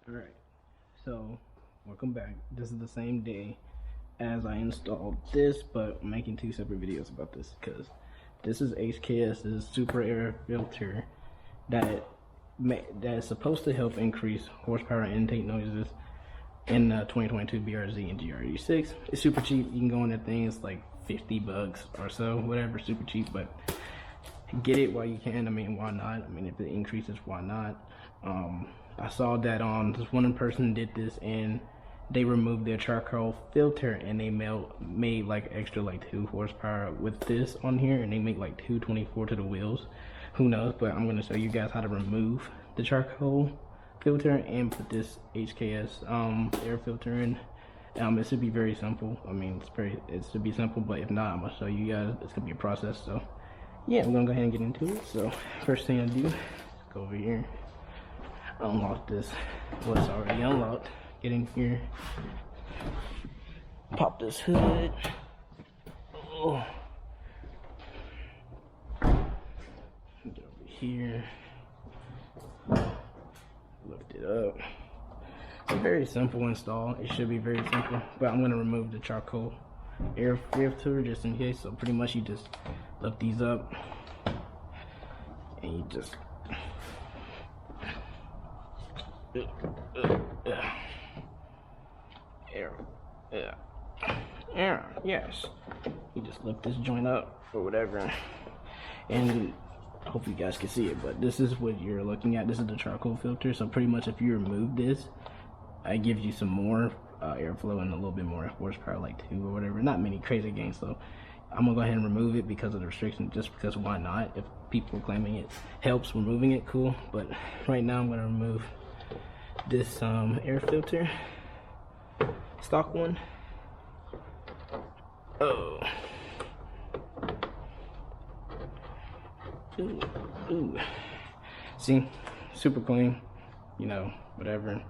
Alright, so welcome back. This is the same day as I installed this, but I'm making two separate videos about this because this is HKS's super air filter that is supposed to help increase horsepower and intake noises in 2022 BRZ and GRE6. It's super cheap. You can go on that thing. It's like 50 bucks or so, whatever, super cheap, but get it while you can. I mean, why not? I mean, if it increases, why not? I saw that this one person did this and they removed their charcoal filter and they made like extra like 2 horsepower with this on here, and they make like 224 to the wheels. Who knows? But I'm gonna show you guys how to remove the charcoal filter and put this HKS air filter in. It should be very simple. I mean, it should be simple, but if not, I'm gonna show you guys. It's gonna be a process. So yeah, I'm gonna go ahead and get into it. So first thing I do is go over here, unlock this, what's already unlocked, get in here, pop this hood, oh, get over here, lift it up. It's a very simple install. It should be very simple, but I'm gonna remove the charcoal air filter just in case. So pretty much you just lift these up and you just air, yes. You just lift this joint up or whatever, and hopefully you guys can see it, but this is what you're looking at. This is the charcoal filter. So pretty much if you remove this, it gives you some more airflow and a little bit more horsepower, like 2 or whatever. Not many crazy gains, so I'm gonna go ahead and remove it because of the restriction, just because why not? If people are claiming it helps removing it, cool. But right now I'm gonna remove this air filter, stock one. Oh, ooh. See, super clean, you know, whatever.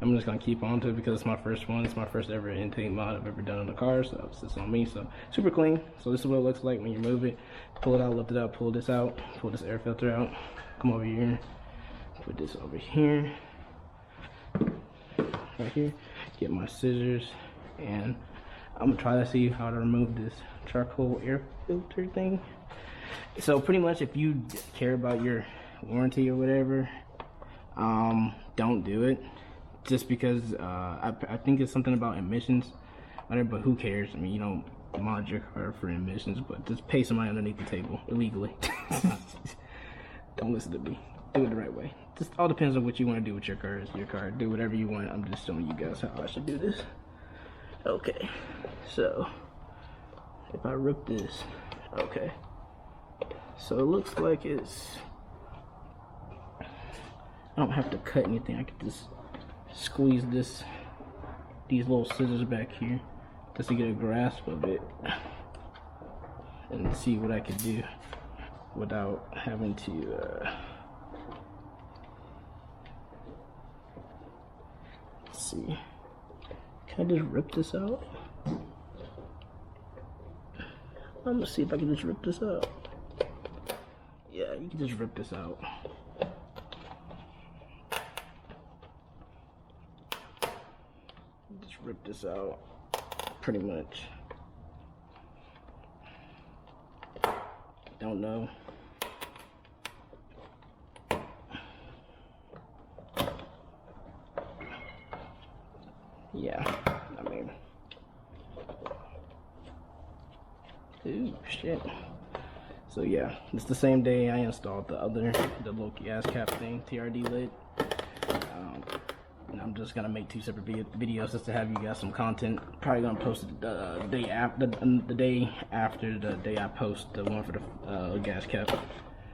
I'm just gonna keep on to it because it's my first one. It's my first ever intake mod I've ever done on the car, so it's just on me. So super clean. So this is what it looks like when you move it. Pull it out, lift it up, pull this out, pull this air filter out. Come over here, put this over here, right here. Get my scissors, and I'm gonna try to see how to remove this charcoal air filter thing. So pretty much, if you care about your warranty or whatever, don't do it. Just because I think it's something about emissions, whatever, but who cares? I mean, you don't mod your car for emissions, but just pay somebody underneath the table illegally. Don't listen to me. Do it the right way. Just all depends on what you want to do with your car. It's your car. Do whatever you want. I'm just showing you guys how I should do this. Okay, so if I rip this, okay, so it looks like it's, I don't have to cut anything. I can just squeeze these little scissors back here just to get a grasp of it and see what I can do without having to let's see, can I just rip this out? I'm gonna see if I can just rip this out. Yeah, you can just rip this out. Just rip this out, pretty much. Don't know. Yeah, I mean, ooh, shit. So yeah, it's the same day I installed the little gas cap thing, TRD lid. And I'm just gonna make 2 separate videos just to have you guys some content. Probably gonna post it the day after the day I post the one for the gas cap.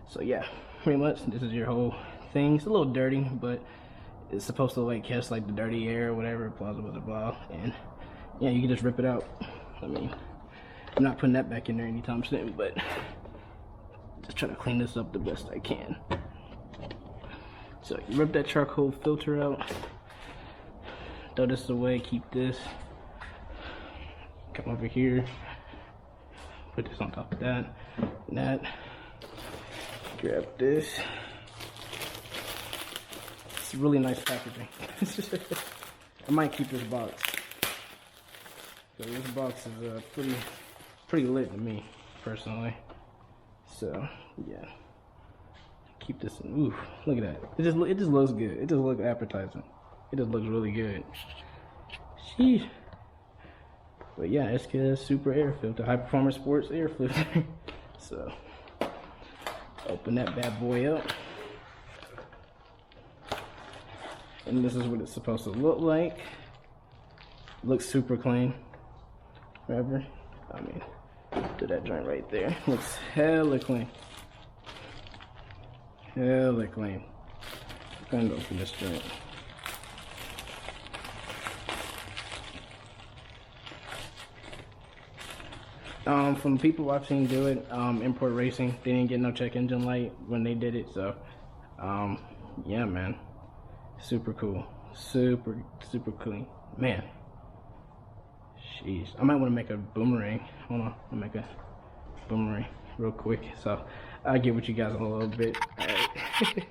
So yeah, pretty much this is your whole thing. It's a little dirty, but it's supposed to like catch like the dirty air or whatever, blah blah blah blah. And yeah, you can just rip it out. I mean, I'm not putting that back in there anytime soon, but just trying to clean this up the best I can. So you rip that charcoal filter out, throw this away, keep this, come over here, put this on top of that, and that, grab this, It's really nice packaging. I might keep this box. So this box is pretty lit to me personally. So yeah, keep this in. Ooh, look at that. It just looks good. It just looks appetizing. It just looks really good. Sheesh. But yeah, SKS Super Air Filter, High Performance Sports Air Filter. So open that bad boy up, and this is what it's supposed to look like. Looks super clean. Whatever. I mean, do that joint right there. Looks hella clean. Hella clean. I'm gonna open this joint. From people I've seen do it, Import Racing, they didn't get no check engine light when they did it. So, yeah, man, super cool, super clean, man. Jeez, I might want to make a boomerang. Hold on, I'll make a boomerang real quick. So I'll get with you guys in a little bit. All right.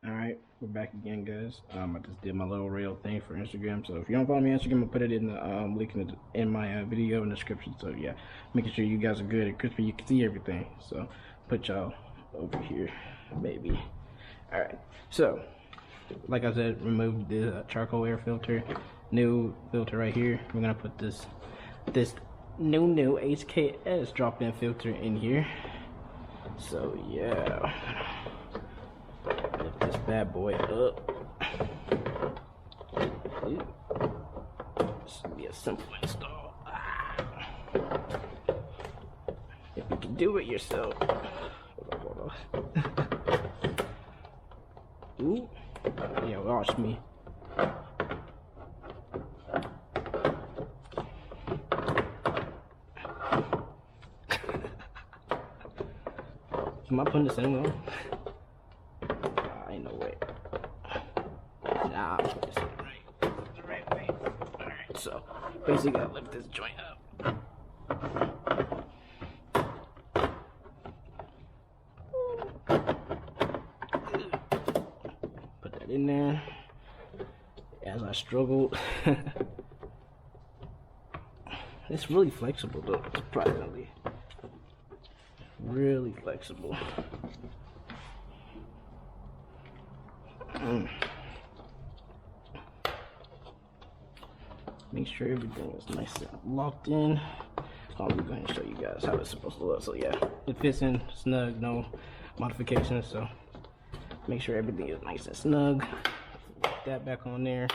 All right, we're back again, guys. I just did my little reel thing for Instagram. So if you don't follow me on Instagram, I'll put it in the link in my video in the description. So yeah, making sure you guys are good and crispy. You can see everything. So put y'all over here, baby. All right. So like I said, remove the charcoal air filter. New filter right here. We're gonna put this new HKS drop-in filter in here. So yeah, lift this bad boy up. This should be a simple install. If you can do it yourself. Hold on. Ooh, yeah, watch me. Am I putting this in though? Ain't no way. Nah, I'll put this in the right way. Alright, so basically gotta lift this joint up. Put that in there. As I struggled. It's really flexible though, surprisingly. Really flexible. Make sure everything is nice and locked in. I'm going to show you guys how it's supposed to look. So yeah, it fits in snug, no modifications. So make sure everything is nice and snug. Flip that back on there.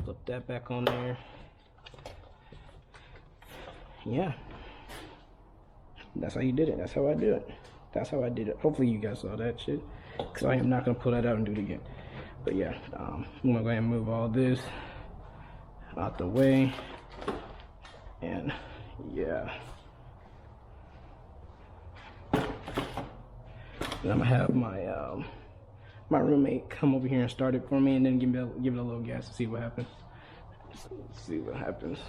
Flip that back on there. Yeah. That's how you did it. That's how I do it. That's how I did it. Hopefully you guys saw that shit, because I am not going to pull that out and do it again. But yeah, I'm going to go ahead and move all this out the way. And yeah. Then I'm going to have my my roommate come over here and start it for me, and then give it a little gas to see what happens. Let's see what happens.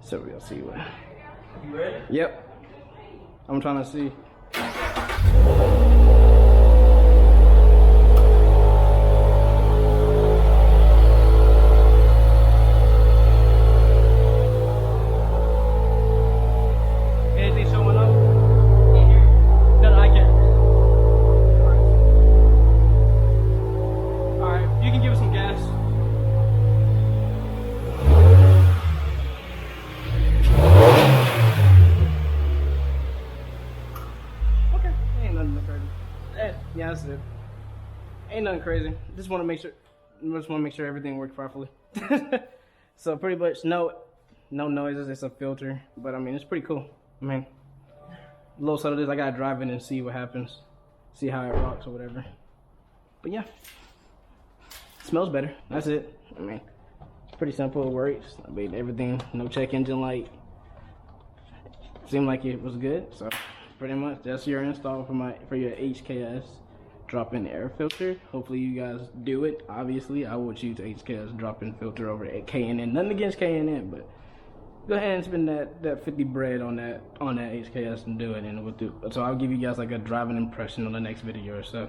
So we'll see what. You ready? Yep. I'm trying to see. Anything showing up? No, I can't. Alright, you can give us some gas. Yeah, that's it. Ain't nothing crazy. Just want to make sure everything works properly. So pretty much no noises. It's a filter, but I mean it's pretty cool. I mean, a little subtle this. I gotta drive in and see what happens, see how it rocks or whatever. But yeah, it smells better. That's it. I mean, it's pretty simple. It works. I mean everything. No check engine light. Seemed like it was good. So pretty much that's your install for your HKS drop-in air filter. Hopefully you guys do it. Obviously I would choose HKS drop-in filter over at K&N. Nothing against K&N, but go ahead and spend that 50 bread on that HKS and do it, and we'll do. So I'll give you guys like a driving impression on the next video or so.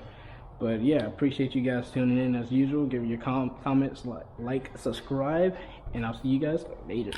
But But yeah, appreciate you guys tuning in as usual. Give your comments, like, subscribe, and I'll see you guys later.